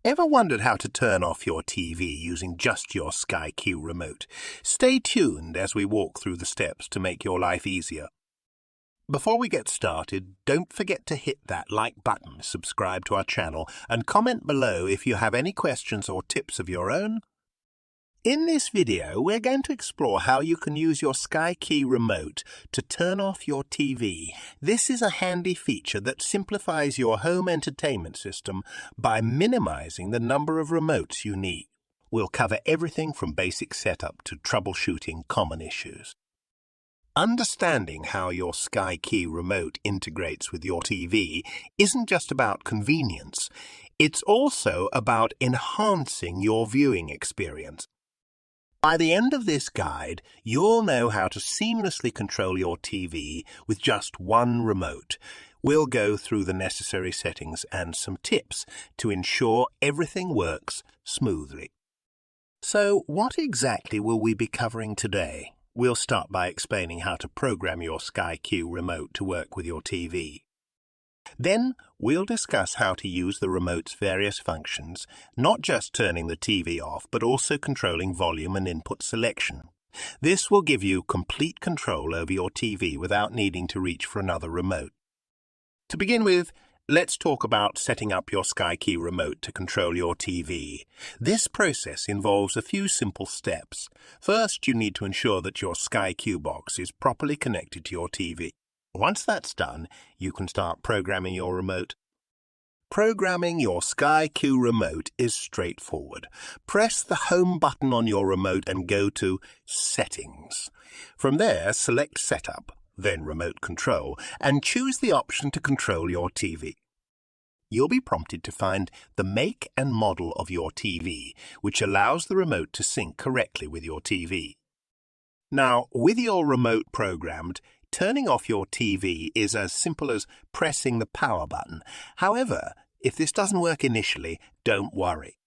Ever wondered how to turn off your TV using just your SkyKey remote? Stay tuned as we walk through the steps to make your life easier. Before we get started, don't forget to hit that like button, subscribe to our channel, and comment below if you have any questions or tips of your own. In this video, we're going to explore how you can use your SkyKey remote to turn off your TV. This is a handy feature that simplifies your home entertainment system by minimizing the number of remotes you need. We'll cover everything from basic setup to troubleshooting common issues. Understanding how your SkyKey remote integrates with your TV isn't just about convenience. It's also about enhancing your viewing experience. By the end of this guide, you'll know how to seamlessly control your TV with just one remote. We'll go through the necessary settings and some tips to ensure everything works smoothly. So, what exactly will we be covering today? We'll start by explaining how to program your SkyKey remote to work with your TV. Then, we'll discuss how to use the remote's various functions, not just turning the TV off, but also controlling volume and input selection. This will give you complete control over your TV without needing to reach for another remote. To begin with, let's talk about setting up your SkyKey remote to control your TV. This process involves a few simple steps. First, you need to ensure that your SkyKey box is properly connected to your TV. Once that's done, you can start programming your remote. Programming your SkyKey remote is straightforward. Press the home button on your remote and go to Settings. From there, select Setup, then Remote Control, and choose the option to control your TV. You'll be prompted to find the make and model of your TV, which allows the remote to sync correctly with your TV. Now, with your remote programmed, turning off your TV is as simple as pressing the power button. However, if this doesn't work initially, don't worry.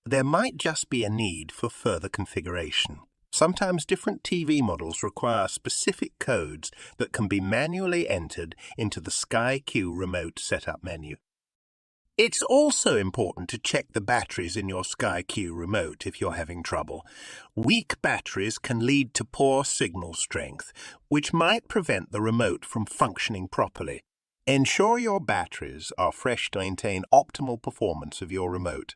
There might just be a need for further configuration. Sometimes different TV models require specific codes that can be manually entered into the SkyKey remote setup menu. It's also important to check the batteries in your SkyKey remote if you're having trouble. Weak batteries can lead to poor signal strength, which might prevent the remote from functioning properly. Ensure your batteries are fresh to maintain optimal performance of your remote.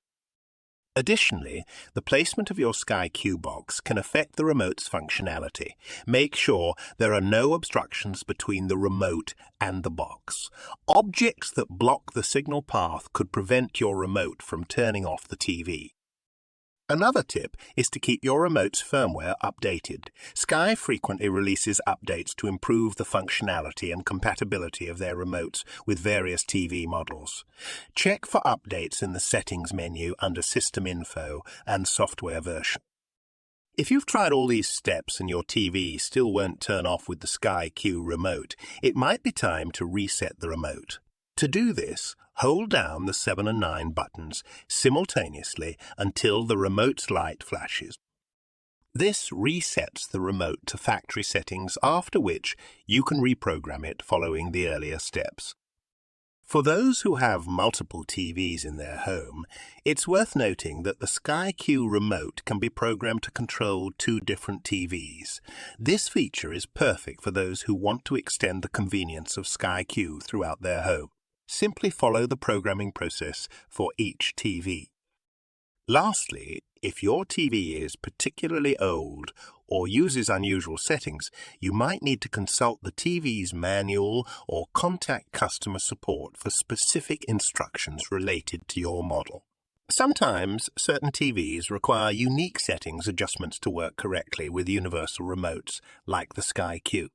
Additionally, the placement of your SkyKey box can affect the remote's functionality. Make sure there are no obstructions between the remote and the box. Objects that block the signal path could prevent your remote from turning off the TV. Another tip is to keep your remote's firmware updated. Sky frequently releases updates to improve the functionality and compatibility of their remotes with various TV models. Check for updates in the Settings menu under System Info and Software Version. If you've tried all these steps and your TV still won't turn off with the SkyKey remote, it might be time to reset the remote. To do this, hold down the 7 and 9 buttons simultaneously until the remote's light flashes. This resets the remote to factory settings, after which you can reprogram it following the earlier steps. For those who have multiple TVs in their home, it's worth noting that the SkyKey remote can be programmed to control 2 different TVs. This feature is perfect for those who want to extend the convenience of SkyKey throughout their home. Simply follow the programming process for each TV. Lastly, if your TV is particularly old or uses unusual settings, you might need to consult the TV's manual or contact customer support for specific instructions related to your model. Sometimes certain TVs require unique settings adjustments to work correctly with universal remotes, like the SkyKey.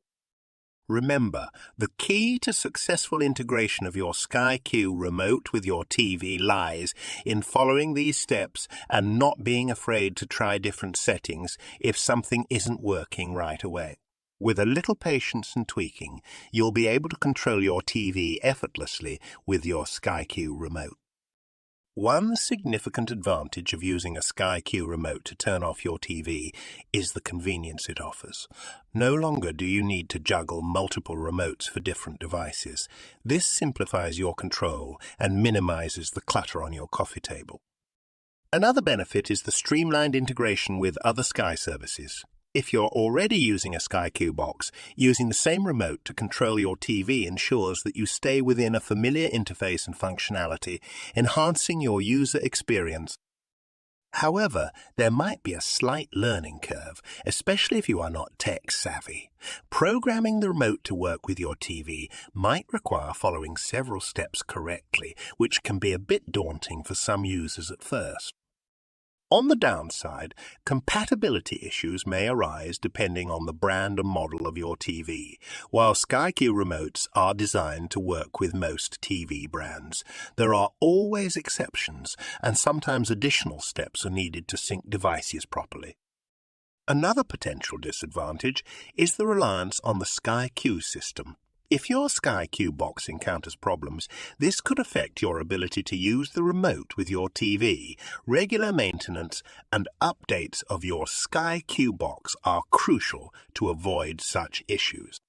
Remember, the key to successful integration of your SkyKey remote with your TV lies in following these steps and not being afraid to try different settings if something isn't working right away. With a little patience and tweaking, you'll be able to control your TV effortlessly with your SkyKey remote. One significant advantage of using a SkyKey remote to turn off your TV is the convenience it offers. No longer do you need to juggle multiple remotes for different devices. This simplifies your control and minimizes the clutter on your coffee table. Another benefit is the streamlined integration with other Sky services. If you're already using a SkyKey box, using the same remote to control your TV ensures that you stay within a familiar interface and functionality, enhancing your user experience. However, there might be a slight learning curve, especially if you are not tech-savvy. Programming the remote to work with your TV might require following several steps correctly, which can be a bit daunting for some users at first. On the downside, compatibility issues may arise depending on the brand and model of your TV. While SkyKey remotes are designed to work with most TV brands, there are always exceptions, and sometimes additional steps are needed to sync devices properly. Another potential disadvantage is the reliance on the SkyKey system. If your SkyKey box encounters problems, this could affect your ability to use the remote with your TV. Regular maintenance and updates of your SkyKey box are crucial to avoid such issues.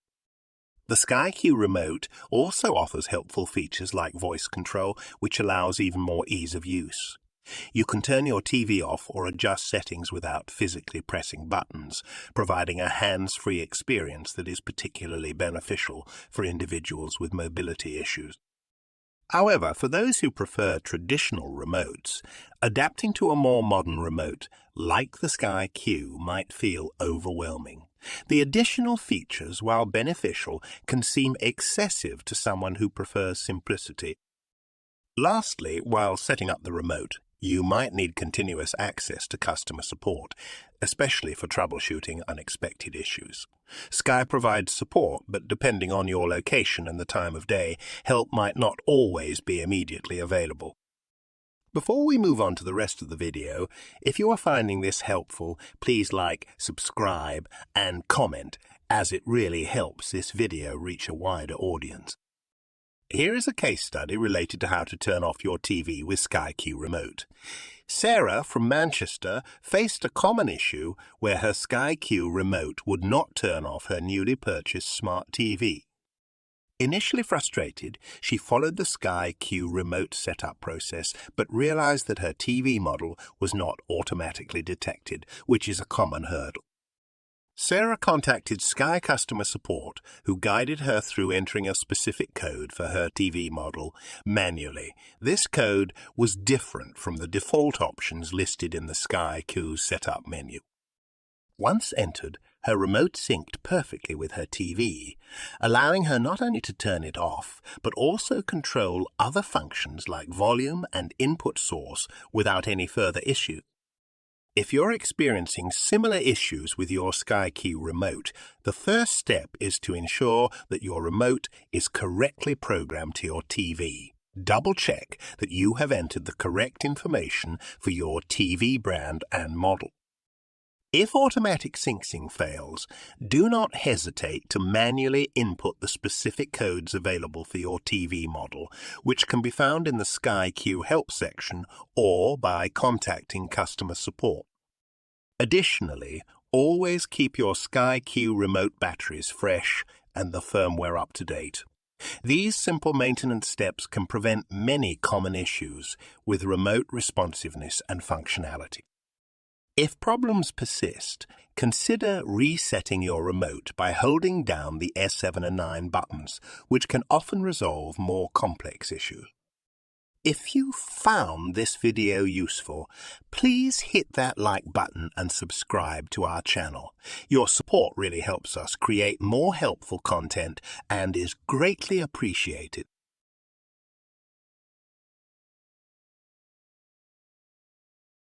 The SkyKey remote also offers helpful features like voice control, which allows even more ease of use. You can turn your TV off or adjust settings without physically pressing buttons, providing a hands-free experience that is particularly beneficial for individuals with mobility issues. However, for those who prefer traditional remotes, adapting to a more modern remote, like the SkyKey, might feel overwhelming. The additional features, while beneficial, can seem excessive to someone who prefers simplicity. Lastly, while setting up the remote, you might need continuous access to customer support, especially for troubleshooting unexpected issues. Sky provides support, but depending on your location and the time of day, help might not always be immediately available. Before we move on to the rest of the video, if you are finding this helpful, please like, subscribe, and comment, as it really helps this video reach a wider audience. Here is a case study related to how to turn off your TV with SkyKey remote. Sarah from Manchester faced a common issue where her SkyKey remote would not turn off her newly purchased smart TV. Initially frustrated, she followed the SkyKey remote setup process but realized that her TV model was not automatically detected, which is a common hurdle. Sarah contacted Sky customer support, who guided her through entering a specific code for her TV model manually. This code was different from the default options listed in the SkyKey setup menu. Once entered, her remote synced perfectly with her TV, allowing her not only to turn it off, but also control other functions like volume and input source without any further issue. If you're experiencing similar issues with your SkyKey remote, the first step is to ensure that your remote is correctly programmed to your TV. Double-check that you have entered the correct information for your TV brand and model. If automatic syncing fails, do not hesitate to manually input the specific codes available for your TV model, which can be found in the SkyKey help section or by contacting customer support. Additionally, always keep your SkyKey remote batteries fresh and the firmware up to date. These simple maintenance steps can prevent many common issues with remote responsiveness and functionality. If problems persist, consider resetting your remote by holding down the S7 and 9 buttons, which can often resolve more complex issues. If you found this video useful, please hit that like button and subscribe to our channel. Your support really helps us create more helpful content and is greatly appreciated.